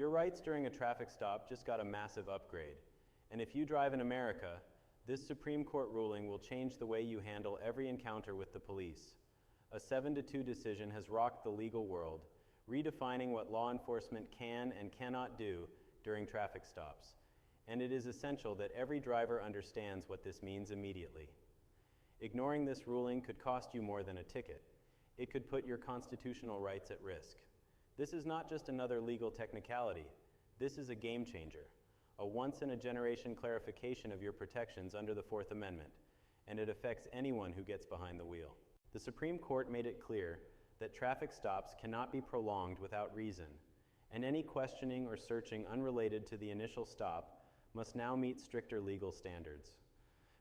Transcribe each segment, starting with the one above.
Your rights during a traffic stop just got a massive upgrade. And if you drive in America, this Supreme Court ruling will change the way you handle every encounter with the police. A 7-2 decision has rocked the legal world, redefining what law enforcement can and cannot do during traffic stops. And it is essential that every driver understands what this means immediately. Ignoring this ruling could cost you more than a ticket. It could put your constitutional rights at risk. This is not just another legal technicality. This is a game changer, a once-in-a-generation clarification of your protections under the Fourth Amendment, and it affects anyone who gets behind the wheel. The Supreme Court made it clear that traffic stops cannot be prolonged without reason, and any questioning or searching unrelated to the initial stop must now meet stricter legal standards.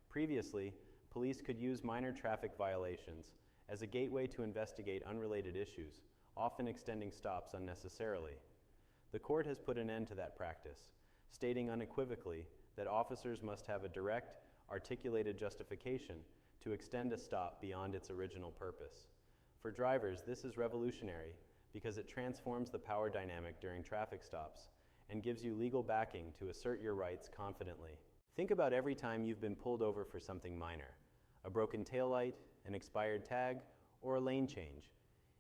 Previously, police could use minor traffic violations as a gateway to investigate unrelated issues, often extending stops unnecessarily. The court has put an end to that practice, stating unequivocally that officers must have a direct, articulated justification to extend a stop beyond its original purpose. For drivers, this is revolutionary because it transforms the power dynamic during traffic stops and gives you legal backing to assert your rights confidently. Think about every time you've been pulled over for something minor, a broken taillight, an expired tag, or a lane change.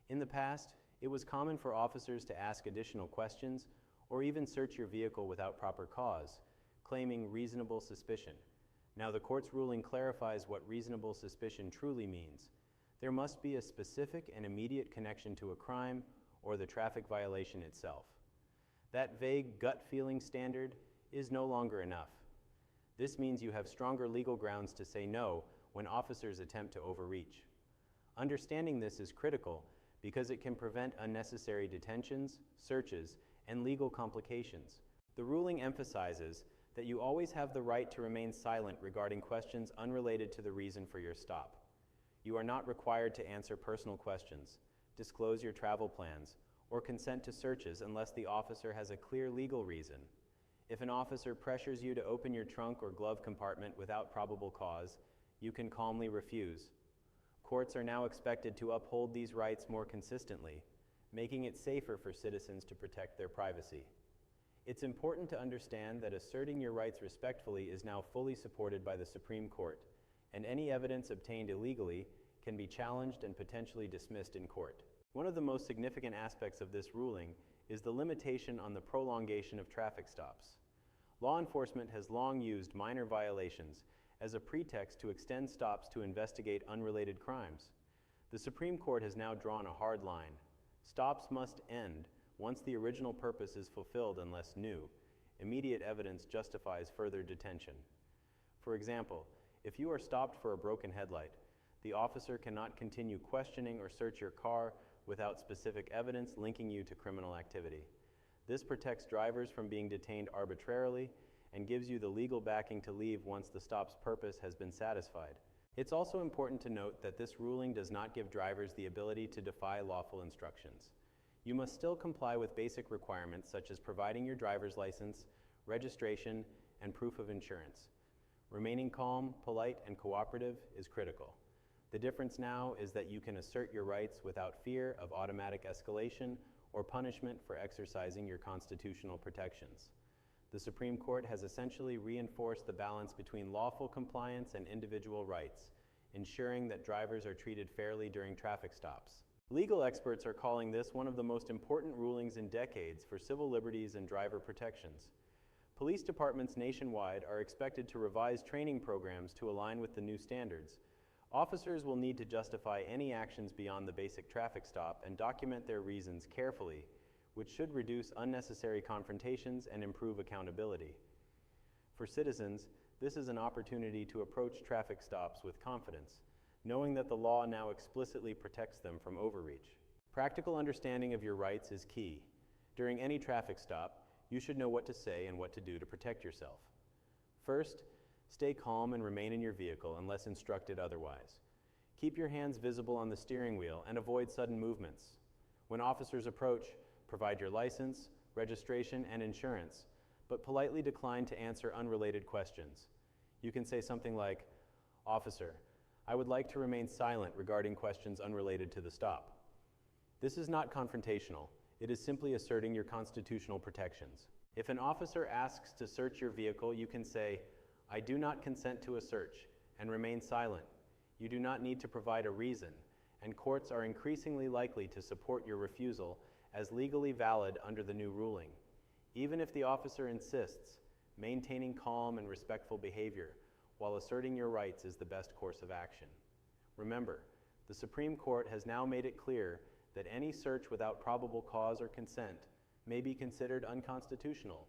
In the past, it was common for officers to ask additional questions or even search your vehicle without proper cause, claiming reasonable suspicion. Now the court's ruling clarifies what reasonable suspicion truly means. There must be a specific and immediate connection to a crime or the traffic violation itself. That vague gut feeling standard is no longer enough. This means you have stronger legal grounds to say no when officers attempt to overreach. Understanding this is critical because it can prevent unnecessary detentions, searches, and legal complications. The ruling emphasizes that you always have the right to remain silent regarding questions unrelated to the reason for your stop. You are not required to answer personal questions, disclose your travel plans, or consent to searches unless the officer has a clear legal reason. If an officer pressures you to open your trunk or glove compartment without probable cause, you can calmly refuse. Courts are now expected to uphold these rights more consistently, making it safer for citizens to protect their privacy. It's important to understand that asserting your rights respectfully is now fully supported by the Supreme Court, and any evidence obtained illegally can be challenged and potentially dismissed in court. One of the most significant aspects of this ruling is the limitation on the prolongation of traffic stops. Law enforcement has long used minor violations as a pretext to extend stops to investigate unrelated crimes. The Supreme Court has now drawn a hard line. Stops must end once the original purpose is fulfilled unless new, immediate evidence justifies further detention. For example, if you are stopped for a broken headlight, the officer cannot continue questioning or search your car without specific evidence linking you to criminal activity. This protects drivers from being detained arbitrarily and gives you the legal backing to leave once the stop's purpose has been satisfied. It's also important to note that this ruling does not give drivers the ability to defy lawful instructions. You must still comply with basic requirements such as providing your driver's license, registration, and proof of insurance. Remaining calm, polite, and cooperative is critical. The difference now is that you can assert your rights without fear of automatic escalation or punishment for exercising your constitutional protections. The Supreme Court has essentially reinforced the balance between lawful compliance and individual rights, ensuring that drivers are treated fairly during traffic stops. Legal experts are calling this one of the most important rulings in decades for civil liberties and driver protections. Police departments nationwide are expected to revise training programs to align with the new standards. Officers will need to justify any actions beyond the basic traffic stop and document their reasons carefully, which should reduce unnecessary confrontations and improve accountability. For citizens, this is an opportunity to approach traffic stops with confidence, knowing that the law now explicitly protects them from overreach. Practical understanding of your rights is key. During any traffic stop, you should know what to say and what to do to protect yourself. First, stay calm and remain in your vehicle unless instructed otherwise. Keep your hands visible on the steering wheel and avoid sudden movements. When officers approach, provide your license, registration, and insurance, but politely decline to answer unrelated questions. You can say something like, "Officer, I would like to remain silent regarding questions unrelated to the stop." This is not confrontational. It is simply asserting your constitutional protections. If an officer asks to search your vehicle, you can say, "I do not consent to a search," and remain silent. You do not need to provide a reason, and courts are increasingly likely to support your refusal as legally valid under the new ruling. Even if the officer insists, maintaining calm and respectful behavior while asserting your rights is the best course of action. Remember, the Supreme Court has now made it clear that any search without probable cause or consent may be considered unconstitutional,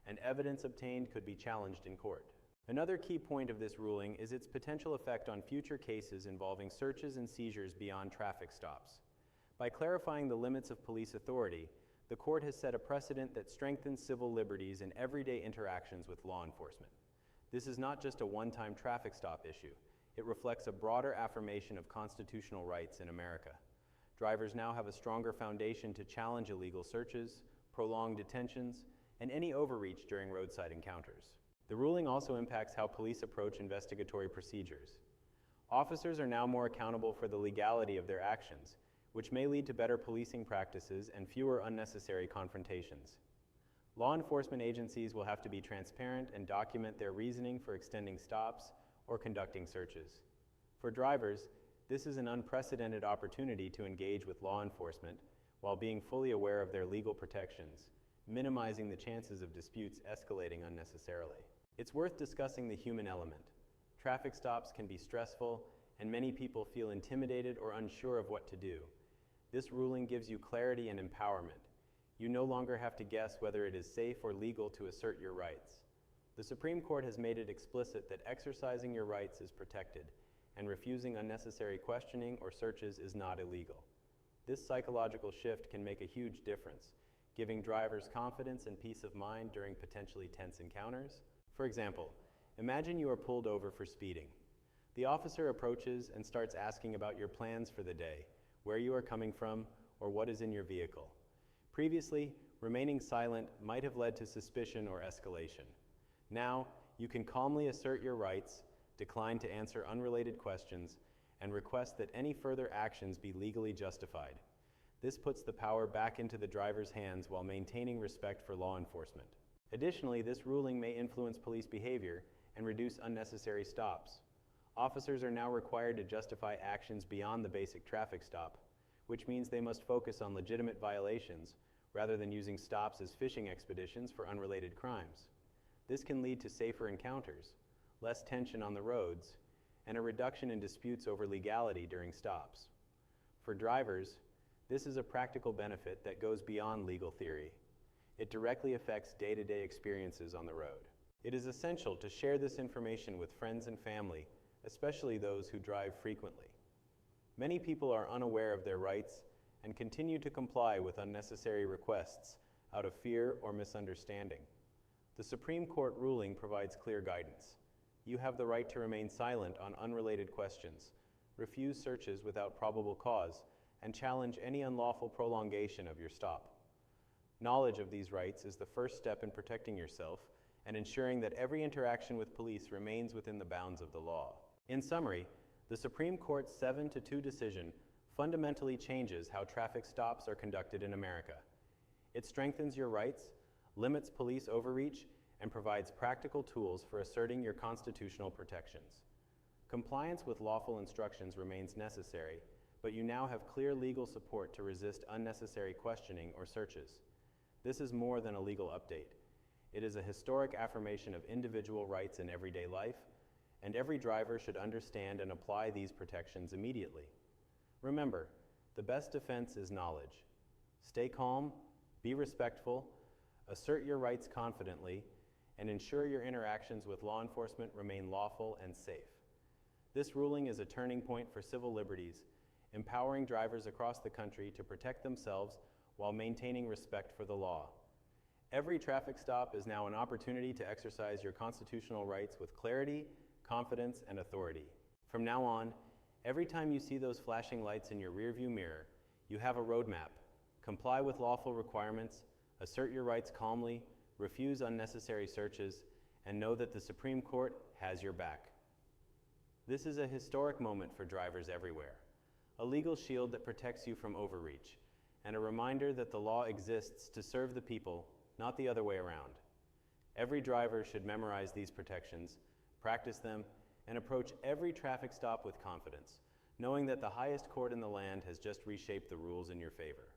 and evidence obtained could be challenged in court. Another key point of this ruling is its potential effect on future cases involving searches and seizures beyond traffic stops. By clarifying the limits of police authority, the court has set a precedent that strengthens civil liberties in everyday interactions with law enforcement. This is not just a one-time traffic stop issue. It reflects a broader affirmation of constitutional rights in America. Drivers now have a stronger foundation to challenge illegal searches, prolonged detentions, and any overreach during roadside encounters. The ruling also impacts how police approach investigatory procedures. Officers are now more accountable for the legality of their actions, which may lead to better policing practices and fewer unnecessary confrontations. Law enforcement agencies will have to be transparent and document their reasoning for extending stops or conducting searches. For drivers, this is an unprecedented opportunity to engage with law enforcement while being fully aware of their legal protections, minimizing the chances of disputes escalating unnecessarily. It's worth discussing the human element. Traffic stops can be stressful, and many people feel intimidated or unsure of what to do. This ruling gives you clarity and empowerment. You no longer have to guess whether it is safe or legal to assert your rights. The Supreme Court has made it explicit that exercising your rights is protected, and refusing unnecessary questioning or searches is not illegal. This psychological shift can make a huge difference, giving drivers confidence and peace of mind during potentially tense encounters. For example, imagine you are pulled over for speeding. The officer approaches and starts asking about your plans for the day, where you are coming from, or what is in your vehicle. Previously, remaining silent might have led to suspicion or escalation. Now, you can calmly assert your rights, decline to answer unrelated questions, and request that any further actions be legally justified. This puts the power back into the driver's hands while maintaining respect for law enforcement. Additionally, this ruling may influence police behavior and reduce unnecessary stops. Officers are now required to justify actions beyond the basic traffic stop, which means they must focus on legitimate violations rather than using stops as fishing expeditions for unrelated crimes. This can lead to safer encounters, less tension on the roads, and a reduction in disputes over legality during stops. For drivers, this is a practical benefit that goes beyond legal theory. It directly affects day-to-day experiences on the road. It is essential to share this information with friends and family, especially those who drive frequently. Many people are unaware of their rights and continue to comply with unnecessary requests out of fear or misunderstanding. The Supreme Court ruling provides clear guidance. You have the right to remain silent on unrelated questions, refuse searches without probable cause, and challenge any unlawful prolongation of your stop. Knowledge of these rights is the first step in protecting yourself and ensuring that every interaction with police remains within the bounds of the law. In summary, the Supreme Court's 7-2 decision fundamentally changes how traffic stops are conducted in America. It strengthens your rights, limits police overreach, and provides practical tools for asserting your constitutional protections. Compliance with lawful instructions remains necessary, but you now have clear legal support to resist unnecessary questioning or searches. This is more than a legal update. It is a historic affirmation of individual rights in everyday life, and every driver should understand and apply these protections immediately. Remember, the best defense is knowledge. Stay calm, be respectful, assert your rights confidently, and ensure your interactions with law enforcement remain lawful and safe. This ruling is a turning point for civil liberties, empowering drivers across the country to protect themselves while maintaining respect for the law. Every traffic stop is now an opportunity to exercise your constitutional rights with clarity, confidence, and authority. From now on, every time you see those flashing lights in your rearview mirror, you have a roadmap. Comply with lawful requirements, assert your rights calmly, refuse unnecessary searches, and know that the Supreme Court has your back. This is a historic moment for drivers everywhere, a legal shield that protects you from overreach, and a reminder that the law exists to serve the people, not the other way around. Every driver should memorize these protections, practice them, and approach every traffic stop with confidence, knowing that the highest court in the land has just reshaped the rules in your favor.